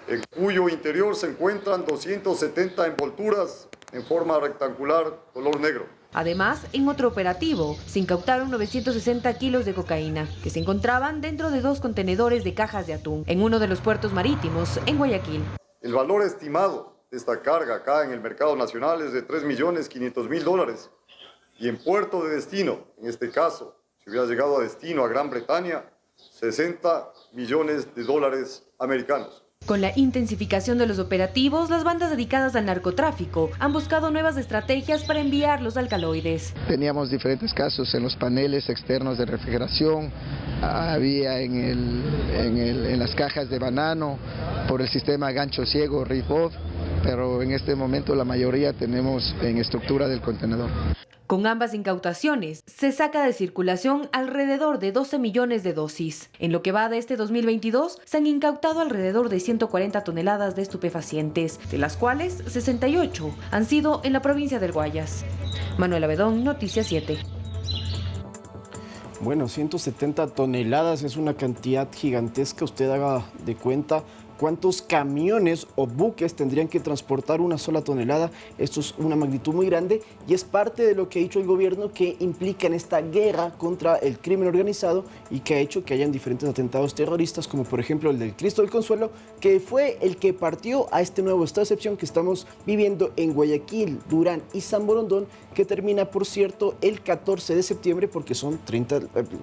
en cuyo interior se encuentran 270 envolturas en forma rectangular color negro. Además, en otro operativo, se incautaron 960 kilos de cocaína, que se encontraban dentro de 2 contenedores de cajas de atún, en uno de los puertos marítimos en Guayaquil. El valor estimado de esta carga acá en el mercado nacional es de $3.500.000, y en puerto de destino, en este caso, si hubiera llegado a destino a Gran Bretaña, $60 millones americanos. Con la intensificación de los operativos, las bandas dedicadas al narcotráfico han buscado nuevas estrategias para enviar los alcaloides. Teníamos diferentes casos en los paneles externos de refrigeración, había en las cajas de banano por el sistema gancho ciego, RIFOD, pero en este momento la mayoría tenemos en estructura del contenedor. Con ambas incautaciones, se saca de circulación alrededor de 12 millones de dosis. En lo que va de este 2022, se han incautado alrededor de 140 toneladas de estupefacientes, de las cuales 68 han sido en la provincia del Guayas. Manuela Bedón, Noticias 7. Bueno, 170 toneladas es una cantidad gigantesca, usted haga de cuenta cuántos camiones o buques tendrían que transportar una sola tonelada. Esto es una magnitud muy grande y es parte de lo que ha dicho el gobierno, que implica en esta guerra contra el crimen organizado y que ha hecho que hayan diferentes atentados terroristas, como por ejemplo el del Cristo del Consuelo, que fue el que partió a este nuevo estado de excepción que estamos viviendo en Guayaquil, Durán y San Borondón, que termina, por cierto, el 14 de septiembre, porque son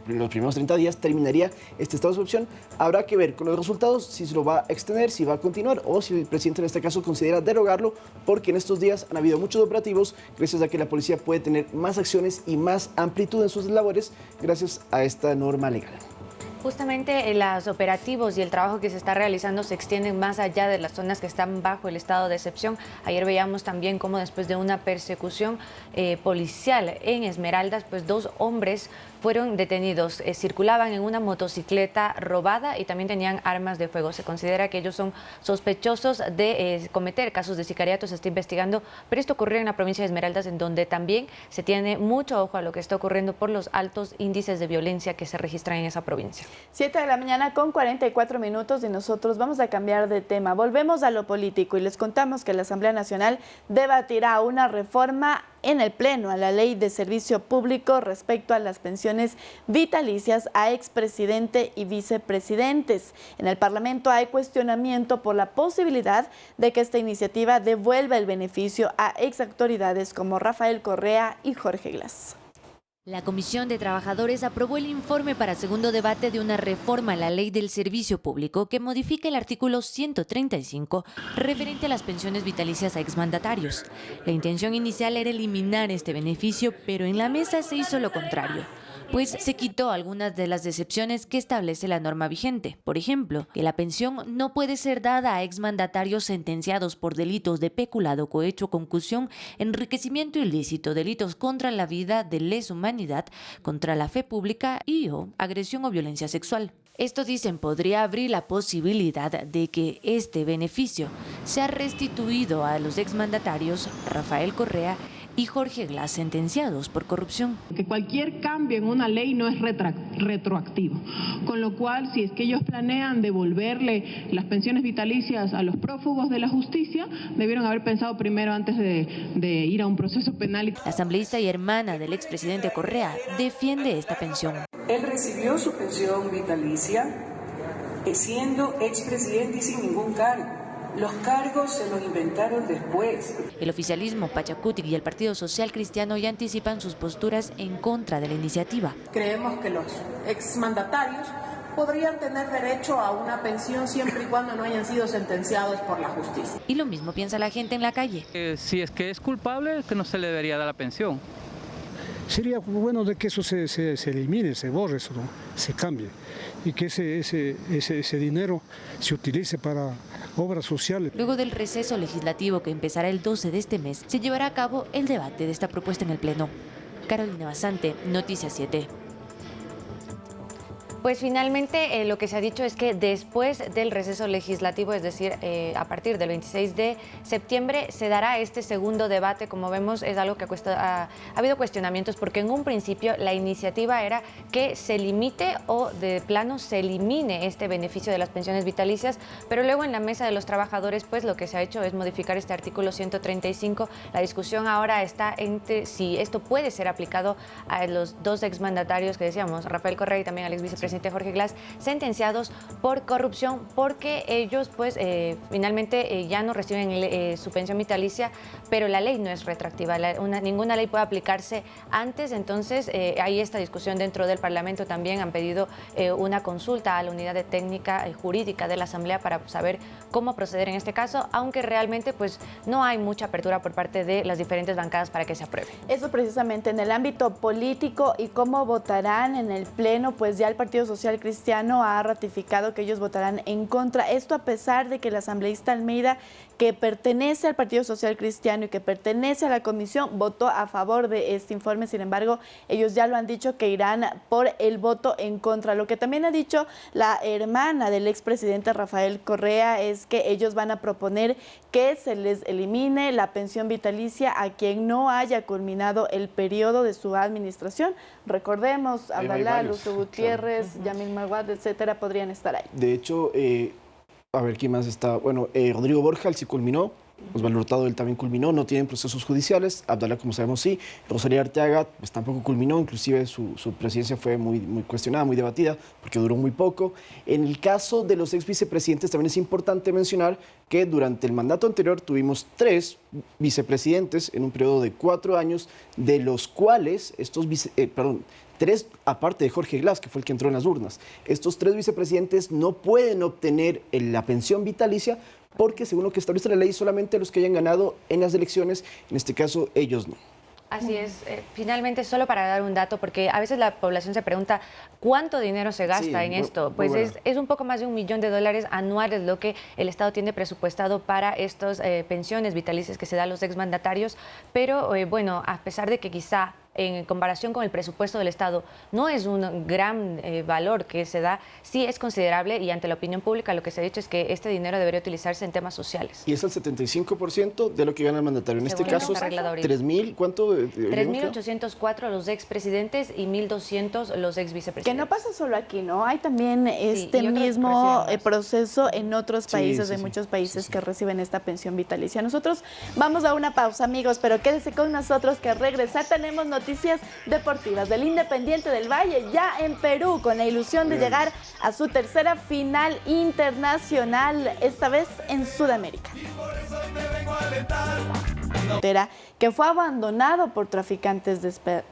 los primeros 30 días terminaría este estado de excepción. Habrá que ver con los resultados si se lo va a extender, si va a continuar o si el presidente en este caso considera derogarlo, porque en estos días han habido muchos operativos gracias a que la policía puede tener más acciones y más amplitud en sus labores gracias a esta norma legal. Justamente los operativos y el trabajo que se está realizando se extienden más allá de las zonas que están bajo el estado de excepción. Ayer veíamos también cómo después de una persecución policial en Esmeraldas, pues 2 hombres fueron detenidos. Circulaban en una motocicleta robada y también tenían armas de fuego. Se considera que ellos son sospechosos de cometer casos de sicariato. Se está investigando, pero esto ocurrió en la provincia de Esmeraldas, en donde también se tiene mucho ojo a lo que está ocurriendo por los altos índices de violencia que se registran en esa provincia. 7 de la mañana con 44 minutos y nosotros vamos a cambiar de tema. Volvemos a lo político y les contamos que la Asamblea Nacional debatirá una reforma en el Pleno a la Ley de Servicio Público respecto a las pensiones vitalicias a expresidente y vicepresidentes. En el Parlamento hay cuestionamiento por la posibilidad de que esta iniciativa devuelva el beneficio a exautoridades como Rafael Correa y Jorge Glass. La Comisión de Trabajadores aprobó el informe para segundo debate de una reforma a la Ley del Servicio Público que modifica el artículo 135 referente a las pensiones vitalicias a exmandatarios. La intención inicial era eliminar este beneficio, pero en la mesa se hizo lo contrario, pues se quitó algunas de las excepciones que establece la norma vigente. Por ejemplo, que la pensión no puede ser dada a exmandatarios sentenciados por delitos de peculado, cohecho, concusión, enriquecimiento ilícito, delitos contra la vida, de lesa humanidad, contra la fe pública y o agresión o violencia sexual. Esto, dicen, podría abrir la posibilidad de que este beneficio sea restituido a los exmandatarios Rafael Correa y Jorge Glass, sentenciados por corrupción. Que cualquier cambio en una ley no es retroactivo, con lo cual si es que ellos planean devolverle las pensiones vitalicias a los prófugos de la justicia, debieron haber pensado primero antes de ir a un proceso penal. La asambleísta y hermana del expresidente Correa defiende esta pensión. Él recibió su pensión vitalicia siendo expresidente y sin ningún cargo. Los cargos se los inventaron después. El oficialismo, Pachacutic y el Partido Social Cristiano ya anticipan sus posturas en contra de la iniciativa. Creemos que los exmandatarios podrían tener derecho a una pensión siempre y cuando no hayan sido sentenciados por la justicia. Y lo mismo piensa la gente en la calle. Si es que es culpable, que no se le debería dar la pensión. Sería bueno de que eso se elimine, se borre, eso, ¿no? Se cambie y que ese dinero se utilice para obras sociales. Luego del receso legislativo que empezará el 12 de este mes, se llevará a cabo el debate de esta propuesta en el Pleno. Carolina Basante, Noticias 7. Pues finalmente lo que se ha dicho es que después del receso legislativo, es decir, a partir del 26 de septiembre, se dará este segundo debate. Como vemos, es algo que ha habido cuestionamientos porque en un principio la iniciativa era que se limite o de plano se elimine este beneficio de las pensiones vitalicias, pero luego en la mesa de los trabajadores, pues lo que se ha hecho es modificar este artículo 135. La discusión ahora está entre si esto puede ser aplicado a los 2 exmandatarios que decíamos, Rafael Correa y también al exvicepresidente Jorge Glass, sentenciados por corrupción, porque ellos pues finalmente ya no reciben su pensión vitalicia, pero la ley no es retroactiva, ninguna ley puede aplicarse antes. Entonces hay esta discusión dentro del Parlamento. También han pedido una consulta a la unidad de técnica jurídica de la Asamblea para saber cómo proceder en este caso, aunque realmente pues no hay mucha apertura por parte de las diferentes bancadas para que se apruebe. Eso precisamente en el ámbito político y cómo votarán en el Pleno, pues ya el Partido Social Cristiano ha ratificado que ellos votarán en contra. Esto a pesar de que el asambleísta Almeida, que pertenece al Partido Social Cristiano y que pertenece a la comisión, votó a favor de este informe. Sin embargo, ellos ya lo han dicho que irán por el voto en contra. Lo que también ha dicho la hermana del expresidente Rafael Correa es que ellos van a proponer que se les elimine la pensión vitalicia a quien no haya culminado el periodo de su administración. Recordemos, Abdalá, Lucio Gutiérrez, Yamil Maguad, etcétera, podrían estar ahí. De hecho, A ver, ¿quién más está? Bueno, Rodrigo Borja, él sí culminó. Osvaldo Hurtado, él también culminó, no tienen procesos judiciales. Abdalá, como sabemos, sí. Rosalía Arteaga, pues tampoco culminó, inclusive su presidencia fue muy cuestionada, muy debatida, porque duró muy poco. En el caso de los ex vicepresidentes, también es importante mencionar que durante el mandato anterior tuvimos 3 vicepresidentes en un periodo de 4 años, de los cuales estos 3, aparte de Jorge Glass, que fue el que entró en las urnas. Estos 3 vicepresidentes no pueden obtener la pensión vitalicia porque, según lo que establece la ley, solamente los que hayan ganado en las elecciones, en este caso, ellos no. Así es. Finalmente, solo para dar un dato, porque a veces la población se pregunta cuánto dinero se gasta en esto. Pues es un poco más de $1 millón anuales lo que el Estado tiene presupuestado para estas pensiones vitalicias que se da a los exmandatarios. Pero bueno, a pesar de que quizá en comparación con el presupuesto del Estado no es un gran valor que se da, sí es considerable, y ante la opinión pública lo que se ha dicho es que este dinero debería utilizarse en temas sociales. Y es el 75% de lo que gana el mandatario. En este caso, 3.000, ¿cuánto? 3.804 los expresidentes y 1.200 los exvicepresidentes. Que no pasa solo aquí, ¿no? Hay también este mismo proceso en otros países, en muchos países que reciben esta pensión vitalicia. Nosotros vamos a una pausa, amigos, pero quédense con nosotros, que al regresar tenemos noticias deportivas del Independiente del Valle, ya en Perú, con la ilusión de llegar a su tercera final internacional, esta vez en Sudamérica. Que fue abandonado por traficantes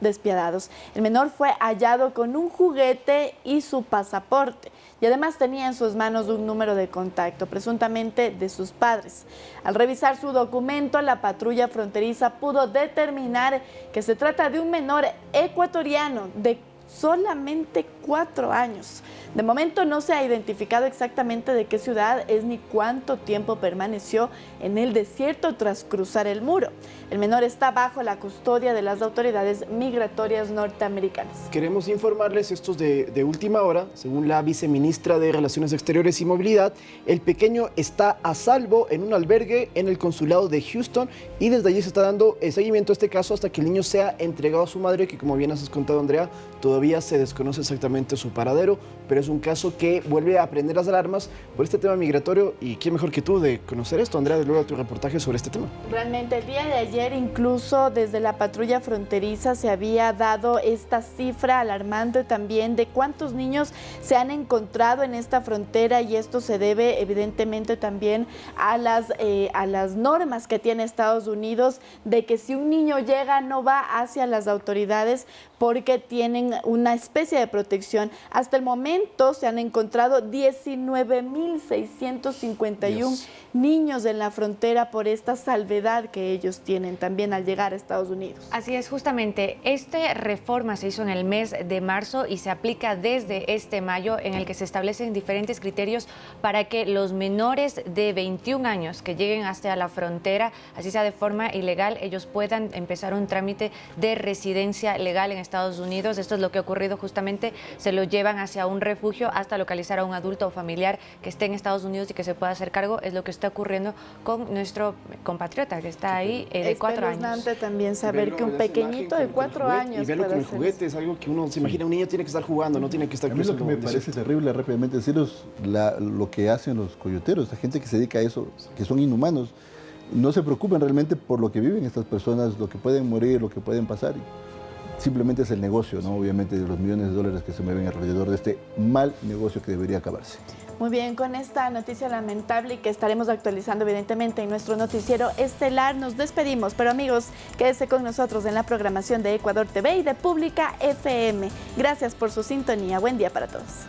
despiadados. El menor fue hallado con un juguete y su pasaporte, y además tenía en sus manos un número de contacto, presuntamente de sus padres. Al revisar su documento, la patrulla fronteriza pudo determinar que se trata de un menor ecuatoriano de solamente 4 años. De momento no se ha identificado exactamente de qué ciudad es ni cuánto tiempo permaneció en el desierto tras cruzar el muro. El menor está bajo la custodia de las autoridades migratorias norteamericanas. Queremos informarles, estos de última hora, según la viceministra de Relaciones Exteriores y Movilidad, el pequeño está a salvo en un albergue en el consulado de Houston, y desde allí se está dando seguimiento a este caso hasta que el niño sea entregado a su madre, que, como bien has contado, Andrea, todavía se desconoce exactamente su paradero, pero es un caso que vuelve a prender las alarmas por este tema migratorio. Y quién mejor que tú de conocer esto, Andrea, de luego tu reportaje sobre este tema. Realmente el día de ayer, incluso desde la patrulla fronteriza, se había dado esta cifra alarmante también de cuántos niños se han encontrado en esta frontera, y esto se debe evidentemente también a las normas que tiene Estados Unidos, de que si un niño llega no va hacia las autoridades porque tienen una especie de protección. Hasta el momento se han encontrado 19.651 niños en la frontera por esta salvedad que ellos tienen también al llegar a Estados Unidos. Así es, justamente. Esta reforma se hizo en el mes de marzo y se aplica desde este mayo, en el que se establecen diferentes criterios para que los menores de 21 años que lleguen hasta la frontera, así sea de forma ilegal, ellos puedan empezar un trámite de residencia legal en Estados Unidos. Esto es lo que ha ocurrido justamente, se lo llevan hacia un refugio hasta localizar a un adulto o familiar que esté en Estados Unidos y que se pueda hacer cargo. Es lo que está ocurriendo con nuestro compatriota que está ahí de 4 años. Es espeluznante también saber que un pequeñito de 4 años. Y verlo con el juguete es algo que uno se imagina, un niño tiene que estar jugando, no tiene que estar. A mí lo que me parece terrible, rápidamente deciros, lo que hacen los coyoteros, la gente que se dedica a eso, que son inhumanos. No se preocupan realmente por lo que viven estas personas, lo que pueden morir, lo que pueden pasar. Simplemente es el negocio, ¿no? Obviamente, de los millones de dólares que se mueven alrededor de este mal negocio que debería acabarse. Muy bien, con esta noticia lamentable y que estaremos actualizando evidentemente en nuestro noticiero estelar, nos despedimos. Pero amigos, quédese con nosotros en la programación de Ecuador TV y de Pública FM. Gracias por su sintonía. Buen día para todos.